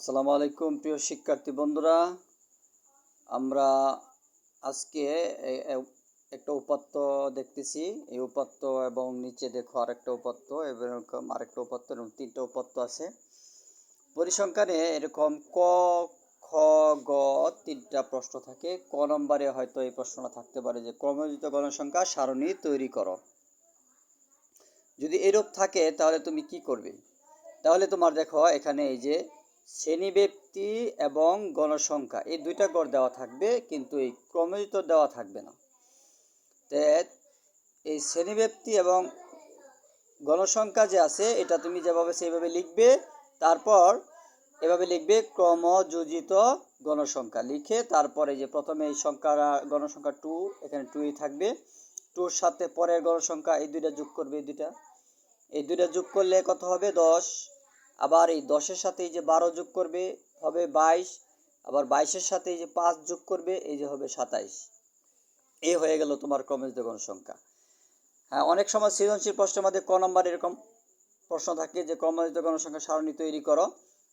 আসসালামু আলাইকুম প্রিয় শিক্ষার্থী বন্ধুরা, আমরা আজকে একটা উপাত্ত দেখতেছি। এই উপাত্ত এবং নিচে দেখো আরেকটা উপাত্ত, এরকম আরেকটা উপাত্ত, এরকম তিনটা উপাত্ত আছে। পরিসংখ্যানে এরকম ক, খ, গ তিনটা প্রশ্ন থাকে। ক নম্বরে হয়তো এই প্রশ্নটা থাকতে পারে যে ক্রমযোজিত গণসংখ্যা সারণী তৈরি করো। যদি এরূপ থাকে তাহলে তুমি কি করবে? তাহলে তোমার দেখো এখানে এই যে শ্রেণীব্যক্তি এবং গণসংখ্যা এই দুইটা গড় দেওয়া থাকবে, কিন্তু এই ক্রমযুক্ত দেওয়া থাকবে না। এই শ্রেণীব্যক্তি এবং গণসংখ্যা যে আছে এটা তুমি যেভাবে সেইভাবে লিখবে, তারপর এভাবে লিখবে ক্রমযোজিত গণসংখ্যা লিখে তারপরে যে প্রথমে এই সংখ্যা গণসংখ্যা 2, এখানে 2ই থাকবে। 2-র সাথে পরের গণসংখ্যা এই দুইটা যোগ করবে, এই দুইটা যোগ করলে কত হবে? 10। আবার এই 10-এর সাথে এই যে 12 যোগ করবে হবে 22। আবার 22-এর সাথে এই যে 5 যোগ করবে এই যে হবে 27। এই হয়ে গেল তোমার ক্রমযোজিত গণসংখ্যা। হ্যাঁ, অনেক সময় সৃজনশীল প্রশ্নের মধ্যে ক নম্বর এরকম প্রশ্ন থাকে যে ক্রমযোজিত গণসংখ্যা সারণী তৈরি করো।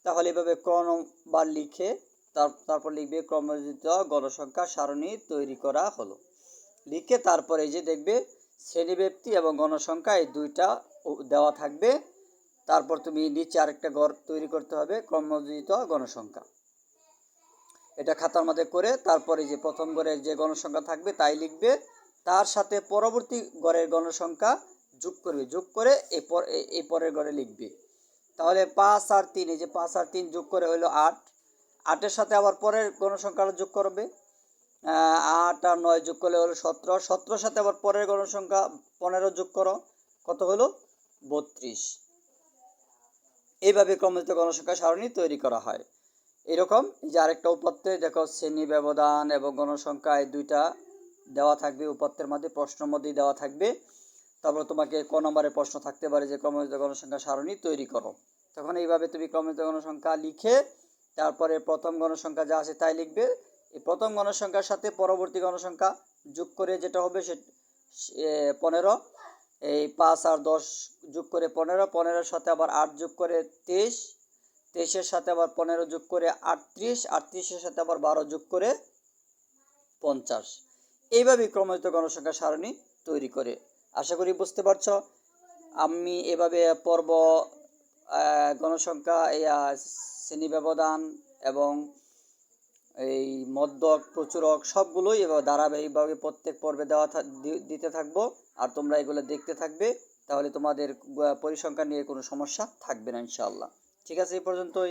তাহলে এভাবে ক নম্বর লিখে তারপর লিখবে ক্রমযোজিত গণসংখ্যা সারণী তৈরি করা হলো। লিখে তারপরে এই যে দেখবে শ্রেণীব্যক্তি এবং গণসংখ্যা এই দুইটা দেওয়া থাকবে। তারপর তুমি নিচে আরেকটা ঘর তৈরি করতে হবে ক্রমযোজিত গণসংখ্যা। এটা খাতার মধ্যে করে তারপরে যে প্রথম ঘরের যে গণসংখ্যা থাকবে তাই লিখবে, তার সাথে পরবর্তী ঘরের গণসংখ্যা যোগ করবে, যোগ করে এই পরের ঘরে লিখবে। তাহলে 5 আর 3, এই যে 5 আর 3 যোগ করে হলো 8। 8-এর সাথে আবার পরের গণসংখ্যাটা যোগ করবে, 8 আর 9 যোগ করলে হলো 17। 17-এর সাথে আবার পরের গণসংখ্যা 15 যোগ করো, কত হলো? 32। এইভাবে ক্রমযোজিত গণসংখ্যা সারণী তৈরি করা হয়। এরকম যে আরেকটা উপাত্তে দেখো শ্রেণী ব্যবধান এবং গণসংখ্যা এই দুইটা দেওয়া থাকবে, উপাত্তের মধ্যে প্রশ্নের মধ্যেই দেওয়া থাকবে। তারপর তোমাকে ক নম্বরের প্রশ্ন থাকতে পারে যে ক্রমযোজিত গণসংখ্যা সারণী তৈরি করো। তখন এইভাবে তুমি ক্রমযোজিত গণসংখ্যা লিখে তারপরে প্রথম গণসংখ্যা যা আছে তাই লিখবে। এই প্রথম গণসংখ্যার সাথে পরবর্তী গণসংখ্যা যোগ করে যেটা হবে সে 15। এই 5 আর 10 যোগ করে 15, 15-এর সাথে আবার 8 যোগ করে 23, 23-এর সাথে আবার 15 যোগ করে 38, 38-এর সাথে আবার 12 যোগ করে 50। এইভাবেই ক্রমযোজিত গণসংখ্যা সারণী তৈরি করে। আশা করি বুঝতে পারছো। আমি এভাবে পর্ব গণসংখ্যা, শ্রেণী ব্যবধান এবং এই মধ্যক প্রচুরক সবগুলোই এবার ধারাবাহিকভাবে প্রত্যেক পর্বে দিতে থাকবো, আর তোমরা এগুলো দেখতে থাকবে। তাহলে তোমাদের পরিসংখ্যান নিয়ে কোনো সমস্যা থাকবে না ইনশাআল্লাহ। ঠিক আছে, এই পর্যন্তই।